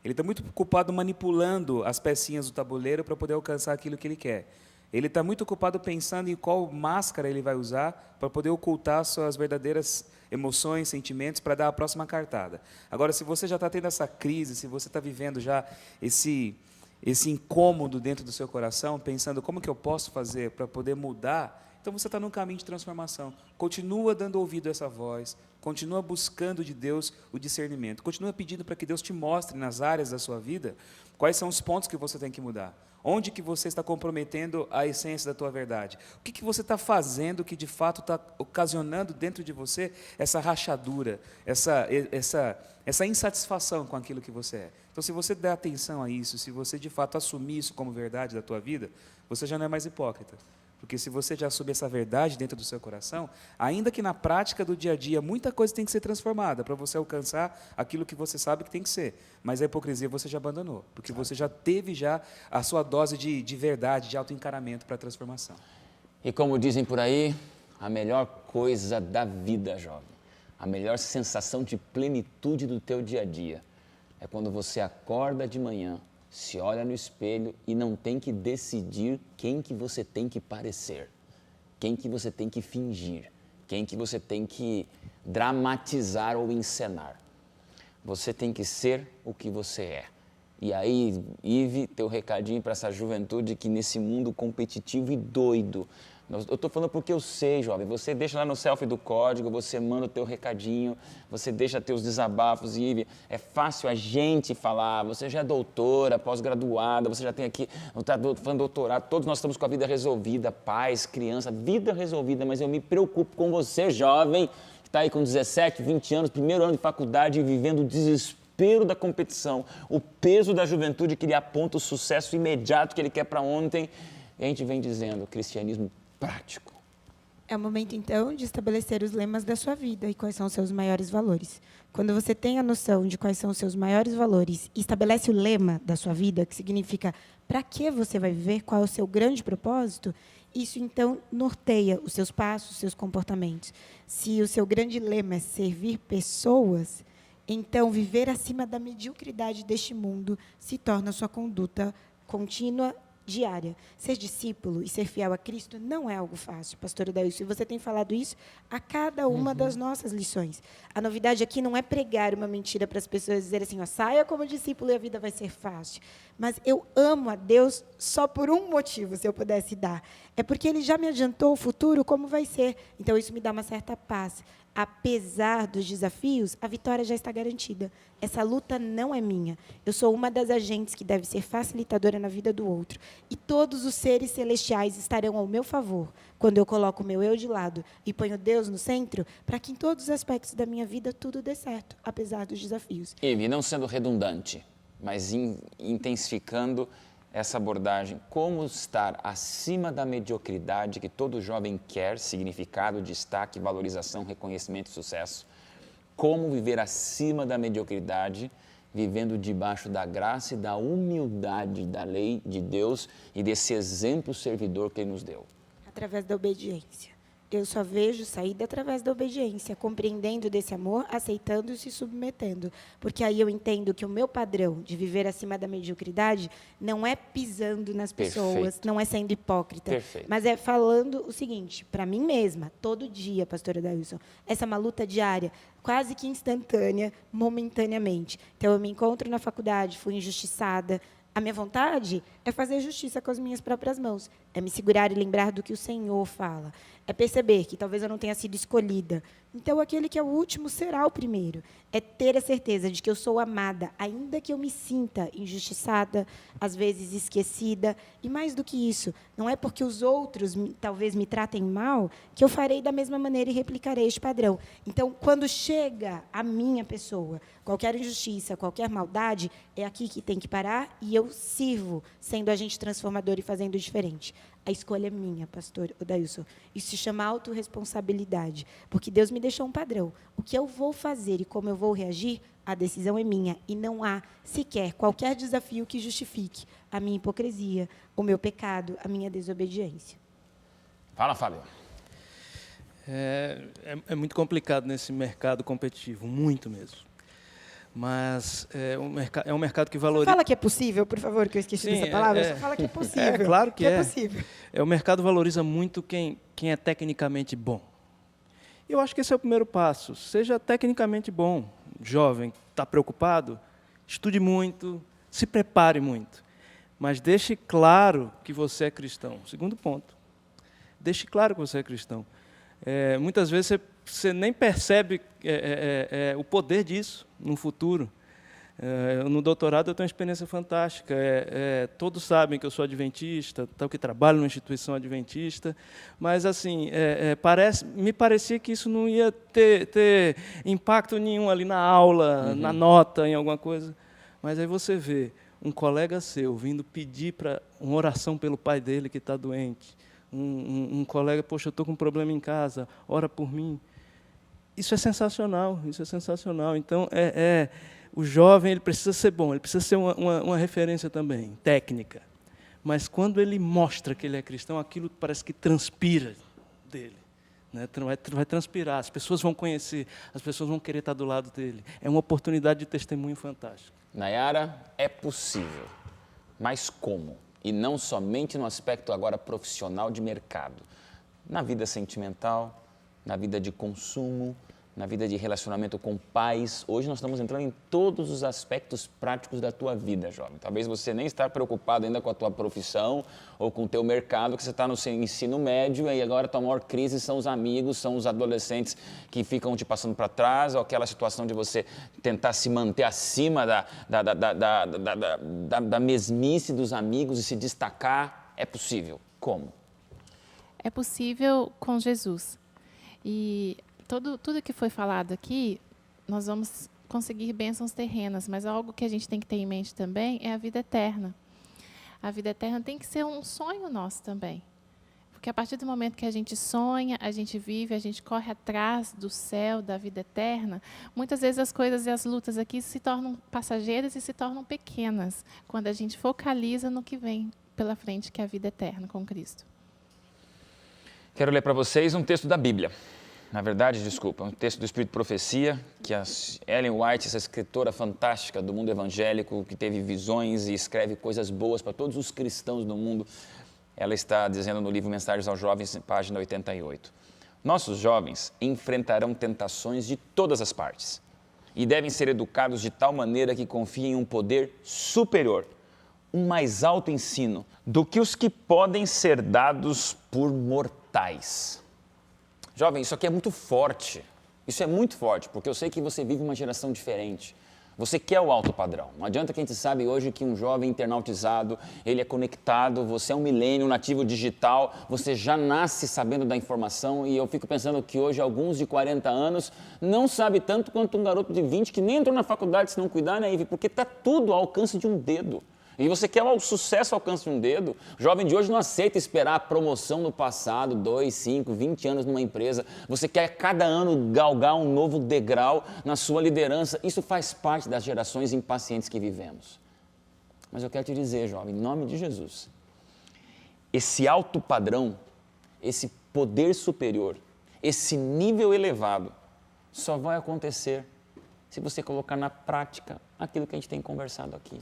Ele está muito ocupado manipulando as pecinhas do tabuleiro para poder alcançar aquilo que ele quer. Ele está muito ocupado pensando em qual máscara ele vai usar para poder ocultar suas verdadeiras emoções, sentimentos, para dar a próxima cartada. Agora, se você já está tendo essa crise, se você está vivendo já esse incômodo dentro do seu coração, pensando como que eu posso fazer para poder mudar, então você está num caminho de transformação. Continua dando ouvido a essa voz, continua buscando de Deus o discernimento, continua pedindo para que Deus te mostre nas áreas da sua vida quais são os pontos que você tem que mudar. Onde que você está comprometendo a essência da tua verdade? O que você está fazendo que de fato está ocasionando dentro de você essa rachadura, essa insatisfação com aquilo que você é? Então, se você der atenção a isso, se você de fato assumir isso como verdade da tua vida, você já não é mais hipócrita. Porque se você já assume essa verdade dentro do seu coração, ainda que na prática do dia a dia muita coisa tem que ser transformada para você alcançar aquilo que você sabe que tem que ser. Mas a hipocrisia você já abandonou, porque você já teve a sua dose de verdade, de autoencaramento para a transformação. E como dizem por aí, a melhor coisa da vida, jovem, a melhor sensação de plenitude do teu dia a dia é quando você acorda de manhã, se olha no espelho e não tem que decidir quem que você tem que parecer, quem que você tem que fingir, quem que você tem que dramatizar ou encenar. Você tem que ser o que você é. E aí, Ive, teu recadinho para essa juventude que nesse mundo competitivo e doido, eu estou falando porque eu sei, jovem, você deixa lá no selfie do código, você manda o teu recadinho, você deixa teus desabafos, Ive, é fácil a gente falar, você já é doutora, pós-graduada, você já tem aqui, está fazendo doutorado, todos nós estamos com a vida resolvida, pais, criança, vida resolvida, mas eu me preocupo com você, jovem, que está aí com 17, 20 anos, primeiro ano de faculdade e vivendo o desespero da competição, o peso da juventude que lhe aponta o sucesso imediato que ele quer para ontem, e a gente vem dizendo, cristianismo prático. É o momento, então, de estabelecer os lemas da sua vida e quais são os seus maiores valores. Quando você tem a noção de quais são os seus maiores valores e estabelece o lema da sua vida, que significa para que você vai viver, qual é o seu grande propósito, isso, então, norteia os seus passos, os seus comportamentos. Se o seu grande lema é servir pessoas, então viver acima da mediocridade deste mundo se torna sua conduta contínua diária. Ser discípulo e ser fiel a Cristo não é algo fácil, pastor Daílson. E você tem falado isso a cada uma das nossas lições. A novidade aqui não é pregar uma mentira para as pessoas dizerem assim, ó, saia como discípulo e a vida vai ser fácil. Mas eu amo a Deus só por um motivo, se eu pudesse dar. É porque Ele já me adiantou o futuro, como vai ser. Então, isso me dá uma certa paz. Apesar dos desafios, a vitória já está garantida. Essa luta não é minha. Eu sou uma das agentes que deve ser facilitadora na vida do outro. E todos os seres celestiais estarão ao meu favor quando eu coloco o meu eu de lado e ponho Deus no centro, para que em todos os aspectos da minha vida tudo dê certo, apesar dos desafios. E não sendo redundante, mas intensificando essa abordagem, como estar acima da mediocridade que todo jovem quer, significado, destaque, valorização, reconhecimento e sucesso, como viver acima da mediocridade, vivendo debaixo da graça e da humildade da lei de Deus e desse exemplo servidor que Ele nos deu. Através da obediência. Eu só vejo saída através da obediência, compreendendo desse amor, aceitando e se submetendo. Porque aí eu entendo que o meu padrão de viver acima da mediocridade não é pisando nas pessoas, Perfeito. não é sendo hipócrita, Perfeito. mas é falando o seguinte, para mim mesma, todo dia, pastora Daílson, essa é uma luta diária, quase que instantânea, momentaneamente. Então, eu me encontro na faculdade, fui injustiçada. A minha vontade é fazer justiça com as minhas próprias mãos, é me segurar e lembrar do que o Senhor fala, é perceber que talvez eu não tenha sido escolhida. Então, aquele que é o último será o primeiro. É ter a certeza de que eu sou amada, ainda que eu me sinta injustiçada, às vezes esquecida. E mais do que isso, não é porque os outros talvez me tratem mal que eu farei da mesma maneira e replicarei este padrão. Então, quando chega a minha pessoa, qualquer injustiça, qualquer maldade, é aqui que tem que parar e eu sirvo, sendo agente transformador e fazendo diferente. A escolha é minha, pastor Daílson. Isso se chama autorresponsabilidade, porque Deus me deixou um padrão. O que eu vou fazer e como eu vou reagir, a decisão é minha. E não há sequer qualquer desafio que justifique a minha hipocrisia, o meu pecado, a minha desobediência. Fala, Fábio. É muito complicado nesse mercado competitivo, muito mesmo. Mas é um mercado que valoriza... Fala que é possível, por favor, que eu esqueci dessa palavra. Só fala que é possível. Claro que é. Possível. O mercado valoriza muito quem é tecnicamente bom. Eu acho que esse é o primeiro passo. Seja tecnicamente bom. Jovem, está preocupado? Estude muito, se prepare muito. Mas deixe claro que você é cristão. Segundo ponto. Deixe claro que você é cristão. Muitas vezes você nem percebe o poder disso no futuro. No doutorado eu tenho uma experiência fantástica. Todos sabem que eu sou adventista, que trabalho numa instituição adventista, mas assim me parecia que isso não ia ter impacto nenhum ali na aula, na nota, em alguma coisa. Mas aí você vê um colega seu vindo pedir para uma oração pelo pai dele que está doente. Um colega, poxa, eu estou com um problema em casa, ora por mim. Isso é sensacional, isso é sensacional. Então, o jovem ele precisa ser bom, ele precisa ser uma referência também, técnica. Mas quando ele mostra que ele é cristão, aquilo parece que transpira dele. Né? Vai transpirar, as pessoas vão conhecer, as pessoas vão querer estar do lado dele. É uma oportunidade de testemunho fantástica. Nayara, é possível, mas como? E não somente no aspecto agora profissional de mercado. Na vida sentimental, na vida de consumo, na vida de relacionamento com pais. Hoje nós estamos entrando em todos os aspectos práticos da tua vida, jovem. Talvez você nem está preocupado ainda com a tua profissão ou com o teu mercado, que você está no seu ensino médio e agora a tua maior crise são os amigos, são os adolescentes que ficam te passando para trás, ou aquela situação de você tentar se manter acima da mesmice dos amigos e se destacar. É possível. Como? É possível com Jesus. E tudo que foi falado aqui, nós vamos conseguir bênçãos terrenas, mas algo que a gente tem que ter em mente também é a vida eterna. A vida eterna tem que ser um sonho nosso também. Porque a partir do momento que a gente sonha, a gente vive, a gente corre atrás do céu, da vida eterna, muitas vezes as coisas e as lutas aqui se tornam passageiras e se tornam pequenas, quando a gente focaliza no que vem pela frente, que é a vida eterna com Cristo. Quero ler para vocês um texto da Bíblia. na verdade, desculpa, é um texto do Espírito de Profecia, que a Ellen White, essa escritora fantástica do mundo evangélico, que teve visões e escreve coisas boas para todos os cristãos do mundo, ela está dizendo no livro Mensagens aos Jovens, página 88. Nossos jovens enfrentarão tentações de todas as partes e devem ser educados de tal maneira que confiem em um poder superior, um mais alto ensino do que os que podem ser dados por mortais. Jovem, isso aqui é muito forte. Isso é muito forte, porque eu sei que você vive uma geração diferente. Você quer o alto padrão. Não adianta que a gente sabe hoje que um jovem internautizado, ele é conectado, você é um milênio, um nativo digital, você já nasce sabendo da informação e eu fico pensando que hoje alguns de 40 anos não sabem tanto quanto um garoto de 20 que nem entrou na faculdade se não cuidar, né, Ive? Porque está tudo ao alcance de um dedo. E você quer o sucesso ao alcance de um dedo? O jovem de hoje não aceita esperar a promoção no passado, 2, 5, 20 anos numa empresa. Você quer cada ano galgar um novo degrau na sua liderança. Isso faz parte das gerações impacientes que vivemos. Mas eu quero te dizer, jovem, em nome de Jesus, esse alto padrão, esse poder superior, esse nível elevado, só vai acontecer se você colocar na prática aquilo que a gente tem conversado aqui.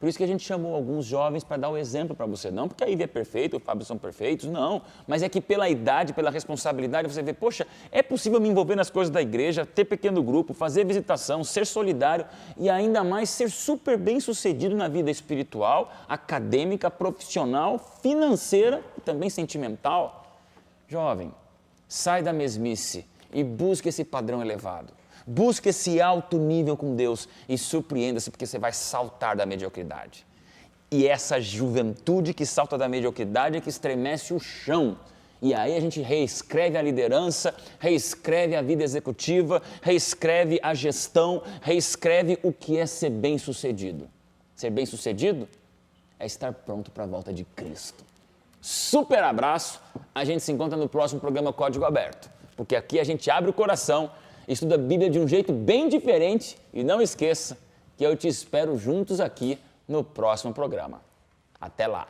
Por isso que a gente chamou alguns jovens para dar o exemplo para você. Não porque a Ivy é perfeita, o Fábio são perfeitos, não. Mas é que pela idade, pela responsabilidade, você vê, poxa, é possível me envolver nas coisas da igreja, ter pequeno grupo, fazer visitação, ser solidário e ainda mais ser super bem sucedido na vida espiritual, acadêmica, profissional, financeira e também sentimental. Jovem, sai da mesmice e busque esse padrão elevado. Busque esse alto nível com Deus e surpreenda-se porque você vai saltar da mediocridade. E essa juventude que salta da mediocridade é que estremece o chão. E aí a gente reescreve a liderança, reescreve a vida executiva, reescreve a gestão, reescreve o que é ser bem-sucedido. Ser bem-sucedido é estar pronto para a volta de Cristo. Super abraço, a gente se encontra no próximo programa Código Aberto, porque aqui a gente abre o coração, estuda a Bíblia de um jeito bem diferente e não esqueça que eu te espero juntos aqui no próximo programa. Até lá!